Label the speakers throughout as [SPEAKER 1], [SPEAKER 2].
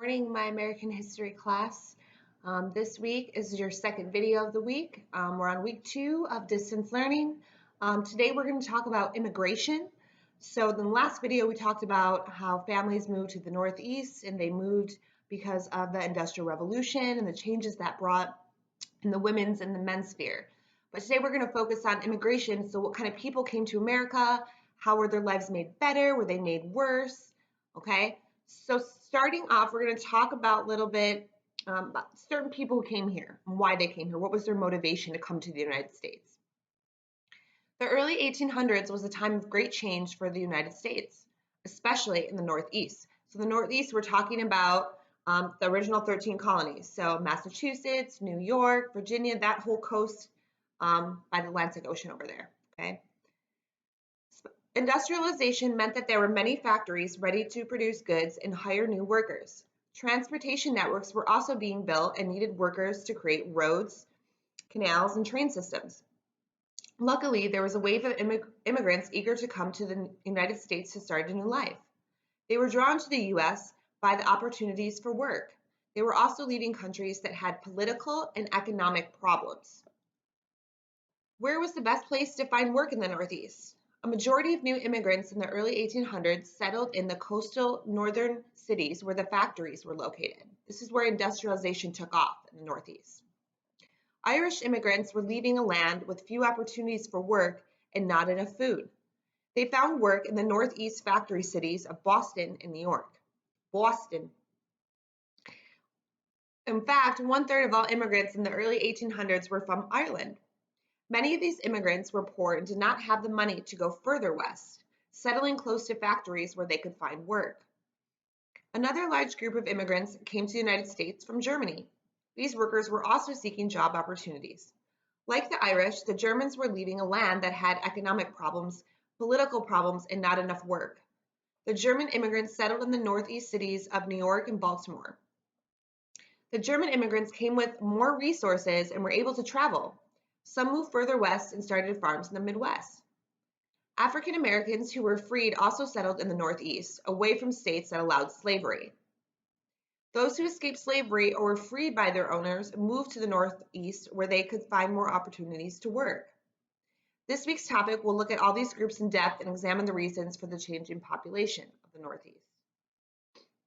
[SPEAKER 1] Morning, my American history class. This week is your second video of the week. We're on week 2 of distance learning. Today we're going to talk about immigration. So in the last video we talked about how families moved to the Northeast and they moved because of the Industrial Revolution and the changes that brought in the women's and the men's sphere. But today we're going to focus on immigration. So what kind of people came to America? How were their lives made better? Were they made worse? Okay. So starting off, we're going to talk about a little bit about certain people who came here and why they came here. What was their motivation to come to the United States? The early 1800s was a time of great change for the United States, especially in the Northeast. So the Northeast, we're talking about the original 13 colonies. So Massachusetts, New York, Virginia, that whole coast by the Atlantic Ocean over there. Okay. Industrialization meant that there were many factories ready to produce goods and hire new workers. Transportation networks were also being built and needed workers to create roads, canals, and train systems. Luckily, there was a wave of immigrants eager to come to the United States to start a new life. They were drawn to the U.S. by the opportunities for work. They were also leaving countries that had political and economic problems. Where was the best place to find work in the Northeast? A majority of new immigrants in the early 1800s settled in the coastal northern cities where the factories were located. This is where industrialization took off in the Northeast. Irish immigrants were leaving a land with few opportunities for work and not enough food. They found work in the Northeast factory cities of Boston and New York. Boston. In fact, 1/3 of all immigrants in the early 1800s were from Ireland. Many of these immigrants were poor and did not have the money to go further west, settling close to factories where they could find work. Another large group of immigrants came to the United States from Germany. These workers were also seeking job opportunities. Like the Irish, the Germans were leaving a land that had economic problems, political problems, and not enough work. The German immigrants settled in the northeast cities of New York and Baltimore. The German immigrants came with more resources and were able to travel. Some moved further west and started farms in the Midwest. African Americans who were freed also settled in the Northeast, away from states that allowed slavery. Those who escaped slavery or were freed by their owners moved to the Northeast where they could find more opportunities to work. This week's topic will look at all these groups in depth and examine the reasons for the changing population of the Northeast.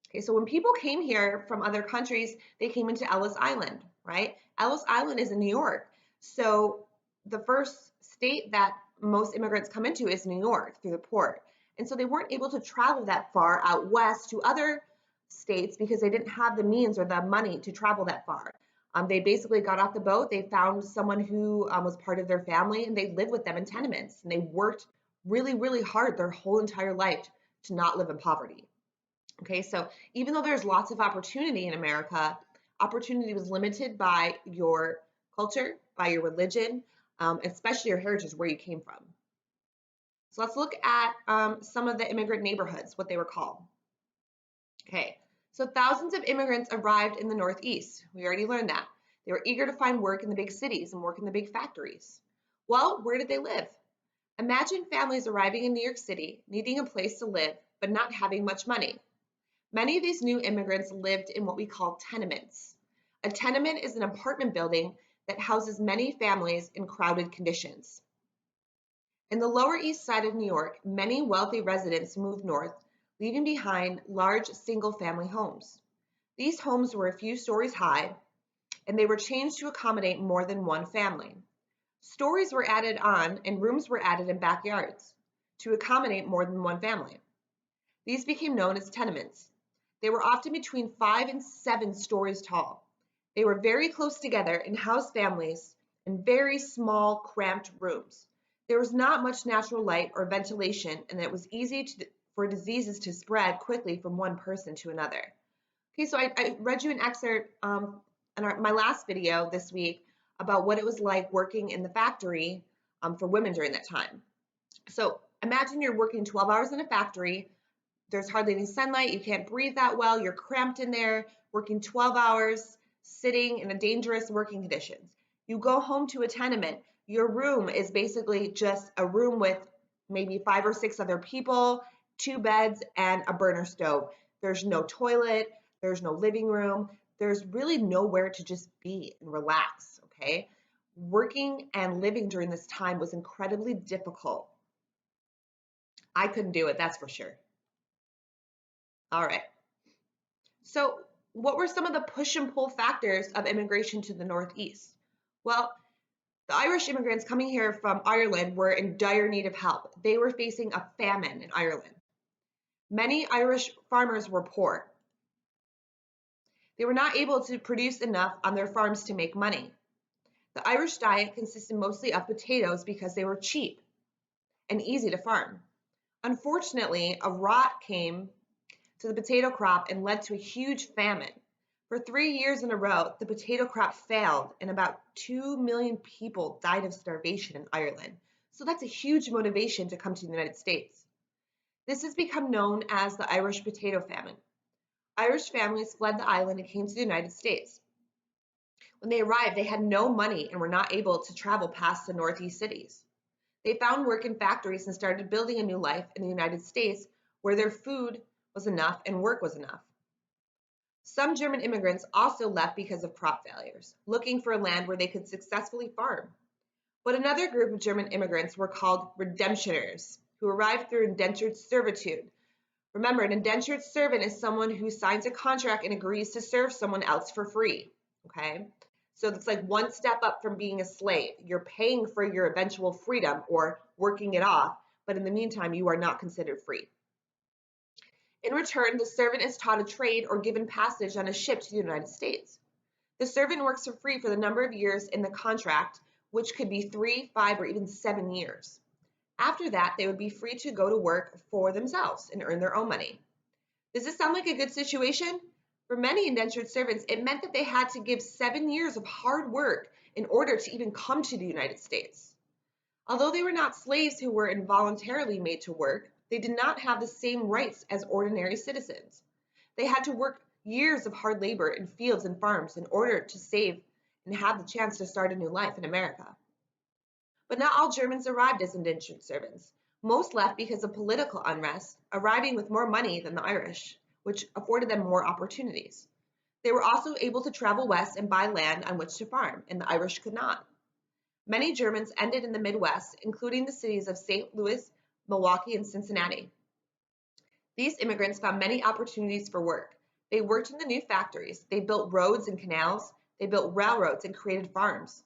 [SPEAKER 1] Okay, so when people came here from other countries, they came into Ellis Island, right? Ellis Island is in New York. So the first state that most immigrants come into is New York through the port. And so they weren't able to travel that far out west to other states because they didn't have the means or the money to travel that far. They basically got off the boat, they found someone who was part of their family, and they lived with them in tenements. And they worked really, really hard their whole entire life to not live in poverty. Okay, so even though there's lots of opportunity in America, opportunity was limited by your culture, by your religion, especially your heritage, where you came from. So let's look at some of the immigrant neighborhoods, what they were called. Okay, so thousands of immigrants arrived in the Northeast. We already learned that. They were eager to find work in the big cities and work in the big factories. Well, where did they live? Imagine families arriving in New York City, needing a place to live, but not having much money. Many of these new immigrants lived in what we call tenements. A tenement is an apartment building that houses many families in crowded conditions. In the Lower East Side of New York, many wealthy residents moved north, leaving behind large single-family homes. These homes were a few stories high, and they were changed to accommodate more than one family. Stories were added on, and rooms were added in backyards to accommodate more than one family. These became known as tenements. They were often between 5 and 7 stories tall. They were very close together and housed families in very small, cramped rooms. There was not much natural light or ventilation, and it was easy for diseases to spread quickly from one person to another. Okay, so I read you an excerpt in my last video this week about what it was like working in the factory for women during that time. So imagine you're working 12 hours in a factory. There's hardly any sunlight. You can't breathe that well. You're cramped in there, working 12 hours, sitting in a dangerous working conditions. You go home to a tenement. Your room is basically just a room with maybe 5 or 6 other people, 2 beds, and a burner stove. There's no toilet. There's no living room. There's really nowhere to just be and relax, okay? Working and living during this time was incredibly difficult. I couldn't do it, that's for sure. All right. So, what were some of the push and pull factors of immigration to the Northeast? Well, the Irish immigrants coming here from Ireland were in dire need of help. They were facing a famine in Ireland. Many Irish farmers were poor. They were not able to produce enough on their farms to make money. The Irish diet consisted mostly of potatoes because they were cheap and easy to farm. Unfortunately, a rot came to the potato crop and led to a huge famine. For 3 years in a row, the potato crop failed and about 2 million people died of starvation in Ireland. So that's a huge motivation to come to the United States. This has become known as the Irish potato famine. Irish families fled the island and came to the United States. When they arrived, they had no money and were not able to travel past the Northeast cities. They found work in factories and started building a new life in the United States where their food was enough and work was enough. Some German immigrants also left because of crop failures, looking for a land where they could successfully farm. But another group of German immigrants were called redemptioners, who arrived through indentured servitude. Remember, an indentured servant is someone who signs a contract and agrees to serve someone else for free, okay? So it's like one step up from being a slave. You're paying for your eventual freedom or working it off, but in the meantime, you are not considered free. In return, the servant is taught a trade or given passage on a ship to the United States. The servant works for free for the number of years in the contract, which could be 3, 5, or even 7 years. After that, they would be free to go to work for themselves and earn their own money. Does this sound like a good situation? For many indentured servants, it meant that they had to give 7 years of hard work in order to even come to the United States. Although they were not slaves who were involuntarily made to work, they did not have the same rights as ordinary citizens. They had to work years of hard labor in fields and farms in order to save and have the chance to start a new life in America. But not all Germans arrived as indentured servants. Most left because of political unrest, arriving with more money than the Irish, which afforded them more opportunities. They were also able to travel west and buy land on which to farm, and the Irish could not. Many Germans ended in the Midwest, including the cities of St. Louis, Milwaukee, and Cincinnati. These immigrants found many opportunities for work. They worked in the new factories. They built roads and canals. They built railroads and created farms.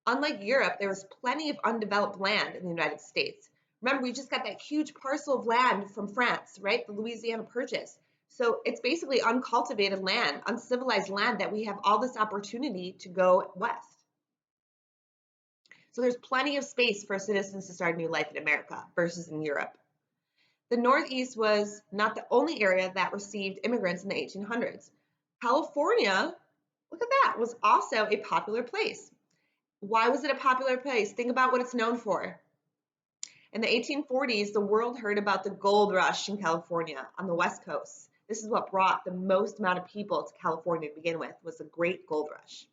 [SPEAKER 1] Unlike Europe, there was plenty of undeveloped land in the United States. Remember, we just got that huge parcel of land from France, right? The Louisiana Purchase. So it's basically uncultivated land, uncivilized land that we have all this opportunity to go west. So there's plenty of space for citizens to start a new life in America versus in Europe. The Northeast was not the only area that received immigrants in the 1800s. California, look at that, was also a popular place. Why was it a popular place? Think about what it's known for. In the 1840s, the world heard about the gold rush in California on the West Coast. This is what brought the most amount of people to California to begin with, was the Great Gold Rush.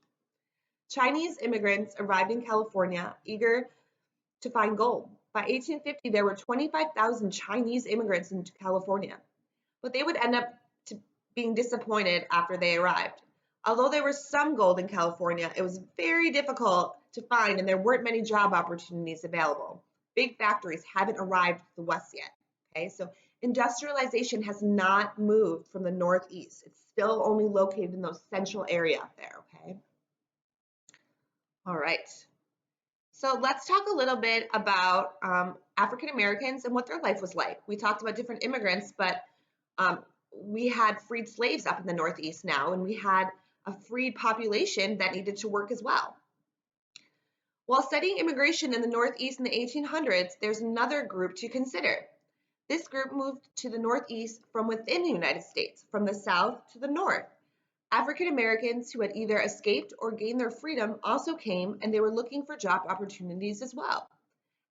[SPEAKER 1] Chinese immigrants arrived in California eager to find gold. By 1850, there were 25,000 Chinese immigrants in California, but they would end up being disappointed after they arrived. Although there was some gold in California, it was very difficult to find and there weren't many job opportunities available. Big factories haven't arrived to the West yet. Okay, so industrialization has not moved from the Northeast. It's still only located in those central area up there, okay? All right. So let's talk a little bit about African Americans and what their life was like. We talked about different immigrants, but we had freed slaves up in the Northeast now, and we had a freed population that needed to work as well. While studying immigration in the Northeast in the 1800s, there's another group to consider. This group moved to the Northeast from within the United States, from the South to the North. African Americans who had either escaped or gained their freedom also came, and they were looking for job opportunities as well,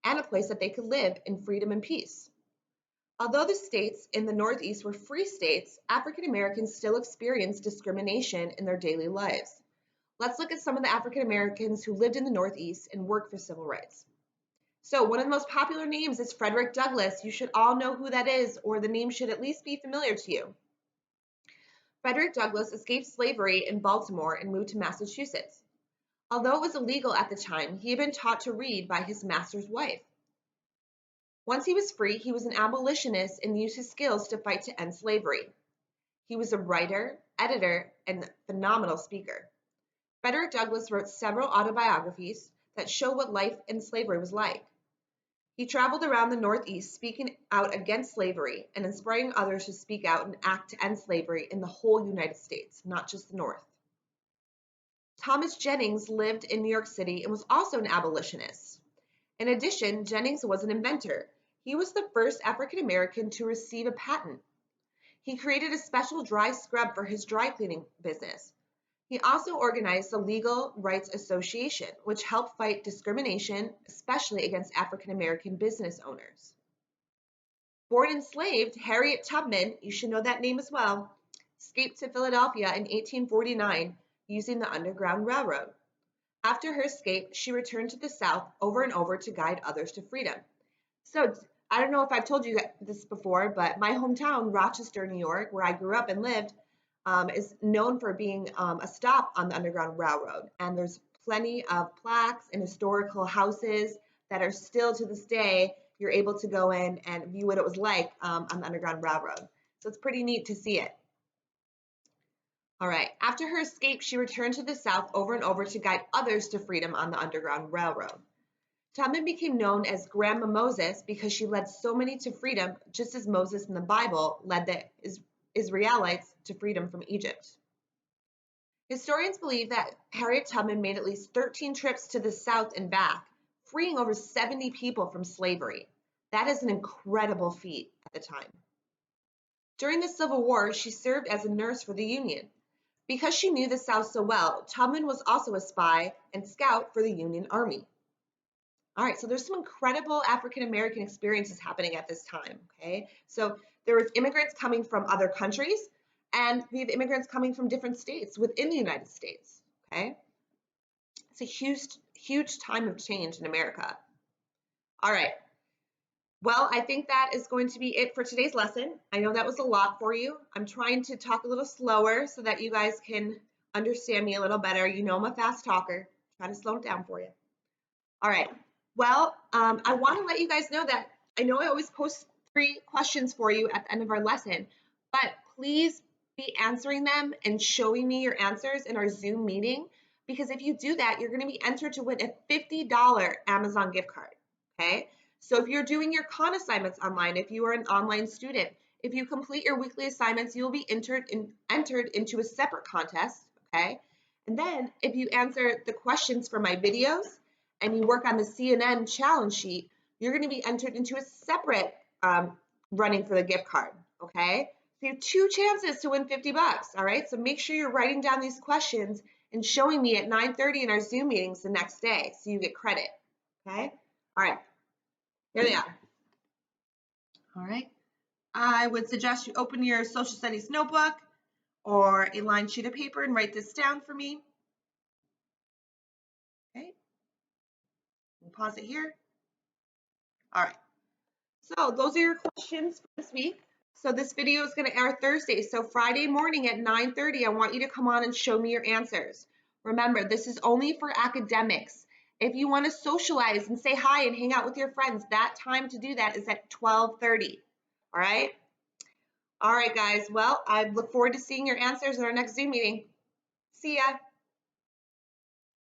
[SPEAKER 1] and a place that they could live in freedom and peace. Although the states in the Northeast were free states, African Americans still experienced discrimination in their daily lives. Let's look at some of the African Americans who lived in the Northeast and worked for civil rights. So one of the most popular names is Frederick Douglass. You should all know who that is, or the name should at least be familiar to you. Frederick Douglass escaped slavery in Baltimore and moved to Massachusetts. Although it was illegal at the time, he had been taught to read by his master's wife. Once he was free, he was an abolitionist and used his skills to fight to end slavery. He was a writer, editor, and phenomenal speaker. Frederick Douglass wrote several autobiographies that show what life in slavery was like. He traveled around the Northeast speaking out against slavery and inspiring others to speak out and act to end slavery in the whole United States, not just the North. Thomas Jennings lived in New York City and was also an abolitionist. In addition, Jennings was an inventor. He was the first African American to receive a patent. He created a special dry scrub for his dry cleaning business. He also organized the Legal Rights Association, which helped fight discrimination, especially against African American business owners. Born enslaved, Harriet Tubman, you should know that name as well, escaped to Philadelphia in 1849 using the Underground Railroad. After her escape, she returned to the South over and over to guide others to freedom. So, I don't know if I've told you this before, but my hometown, Rochester, New York, where I grew up and lived, is known for being a stop on the Underground Railroad. And there's plenty of plaques and historical houses that are still to this day, you're able to go in and view what it was like on the Underground Railroad. So it's pretty neat to see it. All right, after her escape, she returned to the South over and over to guide others to freedom on the Underground Railroad. Tubman became known as Grandma Moses because she led so many to freedom, just as Moses in the Bible led the Israelites to freedom from Egypt. Historians believe that Harriet Tubman made at least 13 trips to the South and back, freeing over 70 people from slavery. That is an incredible feat at the time. During the Civil War, she served as a nurse for the Union. Because she knew the South so well, Tubman was also a spy and scout for the Union Army. All right, so there's some incredible African American experiences happening at this time, okay? So there was immigrants coming from other countries, and we have immigrants coming from different states within the United States, okay? It's a huge time of change in America. All right, well, I think that is going to be it for today's lesson. I know that was a lot for you. I'm trying to talk a little slower so that you guys can understand me a little better. You know I'm a fast talker. I'm trying to slow it down for you. All right. Well, I want to let you guys know that I know I always post 3 questions for you at the end of our lesson, but please be answering them and showing me your answers in our Zoom meeting, because if you do that, you're going to be entered to win a $50 Amazon gift card, okay? So if you're doing your Khan assignments online, if you are an online student, if you complete your weekly assignments, you'll be entered into a separate contest, okay? And then if you answer the questions for my videos and you work on the CNN challenge sheet, you're going to be entered into a separate running for the gift card, okay? So you have 2 chances to win 50 bucks, all right? So make sure you're writing down these questions and showing me at 9:30 in our Zoom meetings the next day so you get credit, okay? All right. Here they are. All right. I would suggest you open your social studies notebook or a lined sheet of paper and write this down for me. Okay. And pause it here. All right. So those are your questions for this week. So this video is going to air Thursday. So Friday morning at 9:30, I want you to come on and show me your answers. Remember, this is only for academics. If you want to socialize and say hi and hang out with your friends, that time to do that is at 12:30. All right? All right, guys. Well, I look forward to seeing your answers in our next Zoom meeting. See ya.